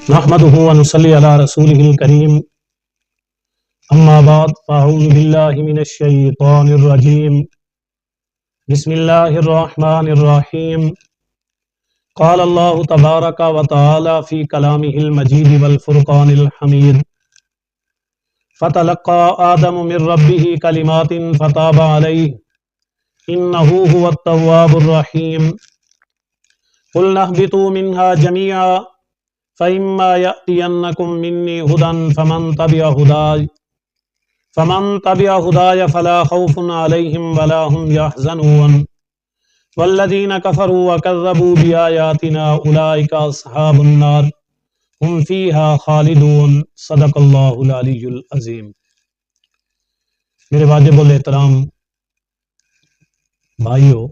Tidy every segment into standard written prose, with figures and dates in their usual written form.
نحمده ونصلي على رسوله الكريم اما بعد فاعوذ بالله من الشيطان الرجيم بسم الله الرحمن الرحيم قال الله تبارك وتعالى في كلامه المجيد والفرقان الحميد فتلقى آدم من ربه كلمات فتاب عليه إنه هو التواب الرحيم قلنا اهبطوا منها جميعا فإما يأتينكم مني هدى فمن تبع هداي فلا خوف عليهم ولا هم يحزنون والذين كفروا وكذبوا بآياتنا أولئك أصحاب النار هم فيها خالدون صدق اللہ العلی العظیم۔ میرے واجب الاحترام بھائیو،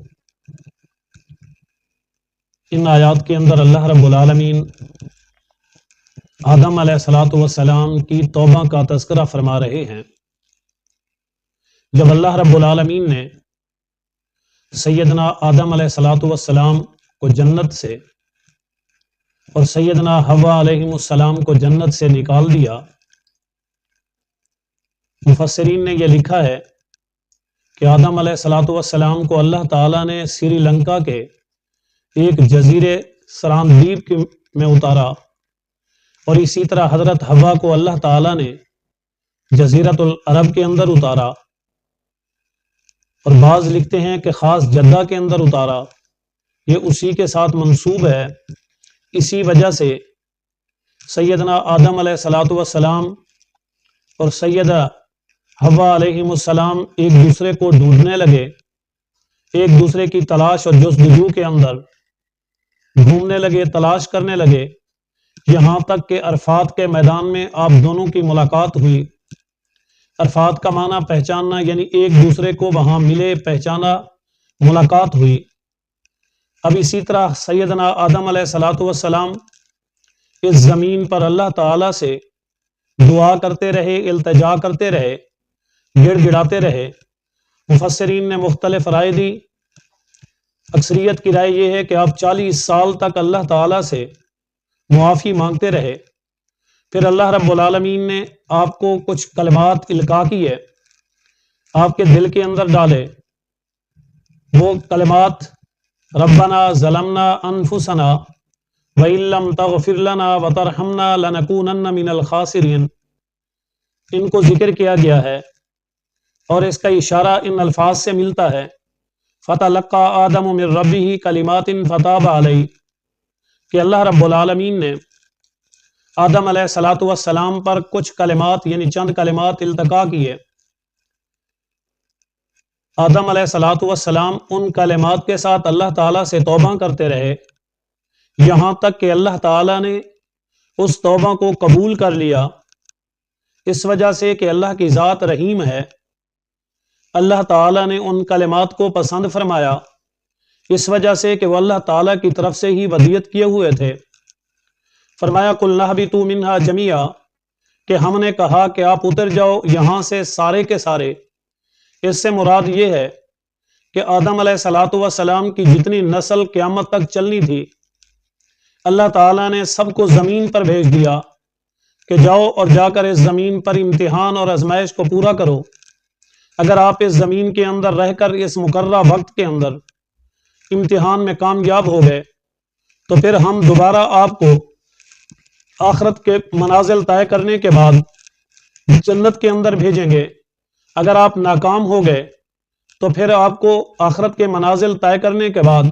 ان آیات کے اندر اللہ رب العالمین آدم علیہ الصلوۃ والسلام کی توبہ کا تذکرہ فرما رہے ہیں۔ جب اللہ رب العالمین نے سیدنا آدم علیہ الصلوۃ والسلام کو جنت سے اور سیدنا حوا علیہ السلام کو جنت سے نکال دیا، مفسرین نے یہ لکھا ہے کہ آدم علیہ الصلوۃ والسلام کو اللہ تعالیٰ نے سری لنکا کے ایک جزیرے سراندیپ میں اتارا، اور اسی طرح حضرت حوا کو اللہ تعالیٰ نے جزیرۃ العرب کے اندر اتارا، اور بعض لکھتے ہیں کہ خاص جدہ کے اندر اتارا۔ یہ اسی کے ساتھ منسوب ہے۔ اسی وجہ سے سیدنا آدم علیہ الصلوۃ والسلام اور سیدہ حوا علیہ السلام ایک دوسرے کو ڈھونڈنے لگے، ایک دوسرے کی تلاش اور جستجو کے اندر گھومنے لگے، تلاش کرنے لگے، یہاں تک کہ عرفات کے میدان میں آپ دونوں کی ملاقات ہوئی۔ عرفات کا معنی پہچاننا، یعنی ایک دوسرے کو وہاں ملے، پہچانا، ملاقات ہوئی۔ اب اسی طرح سیدنا آدم علیہ الصلوۃ والسلام اس زمین پر اللہ تعالیٰ سے دعا کرتے رہے، التجا کرتے رہے، گڑ گڑاتے رہے۔ مفسرین نے مختلف رائے دی۔ اکثریت کی رائے یہ ہے کہ آپ 40 سال تک اللہ تعالیٰ سے معافی مانگتے رہے۔ پھر اللہ رب العالمین نے آپ کو کچھ کلمات القاء کیے، آپ کے دل کے اندر ڈالے۔ وہ کلمات ربنا ظلمنا انفسنا وإن لم تغفر لنا وترحمنا لنكونن من الخاسرین، ان کو ذکر کیا گیا ہے، اور اس کا اشارہ ان الفاظ سے ملتا ہے فتلقى آدم من ربه کلمات فتاب علیہ، کہ اللہ رب العالمین نے آدم علیہ الصلوۃ والسلام پر کچھ کلمات، یعنی چند کلمات التقا کیے۔ آدم علیہ الصلوۃ والسلام ان کلمات کے ساتھ اللہ تعالیٰ سے توبہ کرتے رہے، یہاں تک کہ اللہ تعالیٰ نے اس توبہ کو قبول کر لیا، اس وجہ سے کہ اللہ کی ذات رحیم ہے۔ اللہ تعالیٰ نے ان کلمات کو پسند فرمایا، اس وجہ سے کہ وہ اللہ تعالیٰ کی طرف سے ہی ودیت کیے ہوئے تھے۔ فرمایا قُلْنَا اهْبِطُوا مِنْهَا جَمِيعًا، کہ ہم نے کہا کہ آپ اتر جاؤ یہاں سے سارے کے سارے۔ اس سے مراد یہ ہے کہ آدم علیہ الصلوۃ والسلام کی جتنی نسل قیامت تک چلنی تھی، اللہ تعالیٰ نے سب کو زمین پر بھیج دیا کہ جاؤ اور جا کر اس زمین پر امتحان اور آزمائش کو پورا کرو۔ اگر آپ اس زمین کے اندر رہ کر اس مقررہ وقت کے اندر امتحان میں کامیاب ہو گئے تو پھر ہم دوبارہ آپ کو آخرت کے منازل طے کرنے کے بعد جنت کے اندر بھیجیں گے۔ اگر آپ ناکام ہو گئے تو پھر آپ کو آخرت کے منازل طے کرنے کے بعد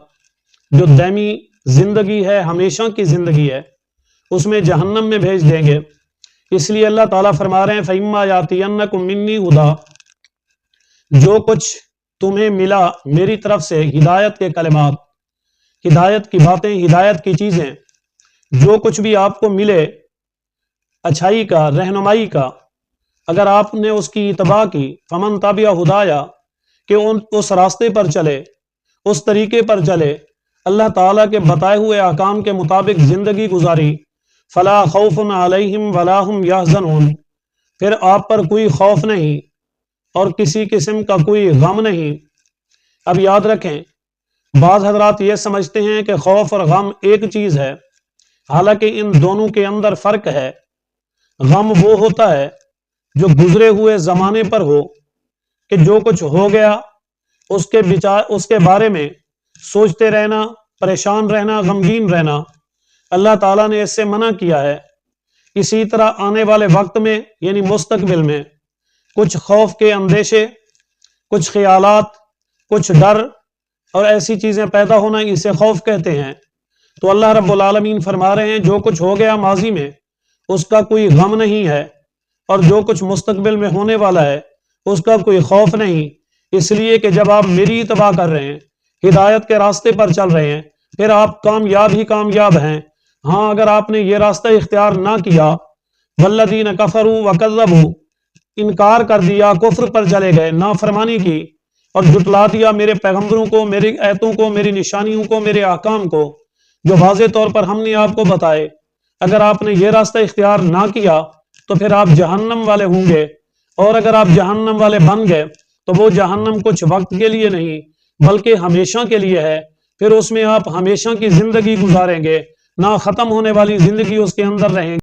جو دائمی زندگی ہے، ہمیشہ کی زندگی ہے، اس میں جہنم میں بھیج دیں گے۔ اس لیے اللہ تعالیٰ فرما رہے ہیں فَإِمَّا يَأْتِيَنَّكُم مِّنِّي هُدًى، جو کچھ تمہیں ملا میری طرف سے، ہدایت کے کلمات، ہدایت کی باتیں، ہدایت کی چیزیں، جو کچھ بھی آپ کو ملے اچھائی کا، رہنمائی کا، اگر آپ نے اس کی اتباع کی، فمن تبع ہدایا، کہ اس راستے پر چلے، اس طریقے پر چلے، اللہ تعالیٰ کے بتائے ہوئے احکام کے مطابق زندگی گزاری، فلا خوف علیہم ولا هم یحزنون، پھر آپ پر کوئی خوف نہیں اور کسی قسم کا کوئی غم نہیں۔ اب یاد رکھیں، بعض حضرات یہ سمجھتے ہیں کہ خوف اور غم ایک چیز ہے، حالانکہ ان دونوں کے اندر فرق ہے۔ غم وہ ہوتا ہے جو گزرے ہوئے زمانے پر ہو، کہ جو کچھ ہو گیا اس کے بارے میں سوچتے رہنا، پریشان رہنا، غمگین رہنا، اللہ تعالیٰ نے اس سے منع کیا ہے۔ اسی طرح آنے والے وقت میں یعنی مستقبل میں کچھ خوف کے اندیشے، کچھ خیالات، کچھ ڈر اور ایسی چیزیں پیدا ہونا، اسے خوف کہتے ہیں۔ تو اللہ رب العالمین فرما رہے ہیں جو کچھ ہو گیا ماضی میں اس کا کوئی غم نہیں ہے، اور جو کچھ مستقبل میں ہونے والا ہے اس کا کوئی خوف نہیں، اس لیے کہ جب آپ میری اتباع کر رہے ہیں، ہدایت کے راستے پر چل رہے ہیں، پھر آپ کامیاب ہی کامیاب ہیں۔ ہاں اگر آپ نے یہ راستہ اختیار نہ کیا، والذین کفروا وکذبوا، انکار کر دیا، کفر پر چلے گئے، نافرمانی کی اور جھٹلا دیا میرے پیغمبروں کو، میری آیتوں کو، میری نشانیوں کو، میرے احکام کو جو واضح طور پر ہم نے آپ کو بتائے، اگر آپ نے یہ راستہ اختیار نہ کیا تو پھر آپ جہنم والے ہوں گے، اور اگر آپ جہنم والے بن گئے تو وہ جہنم کچھ وقت کے لیے نہیں بلکہ ہمیشہ کے لیے ہے، پھر اس میں آپ ہمیشہ کی زندگی گزاریں گے، نہ ختم ہونے والی زندگی اس کے اندر رہیں گے۔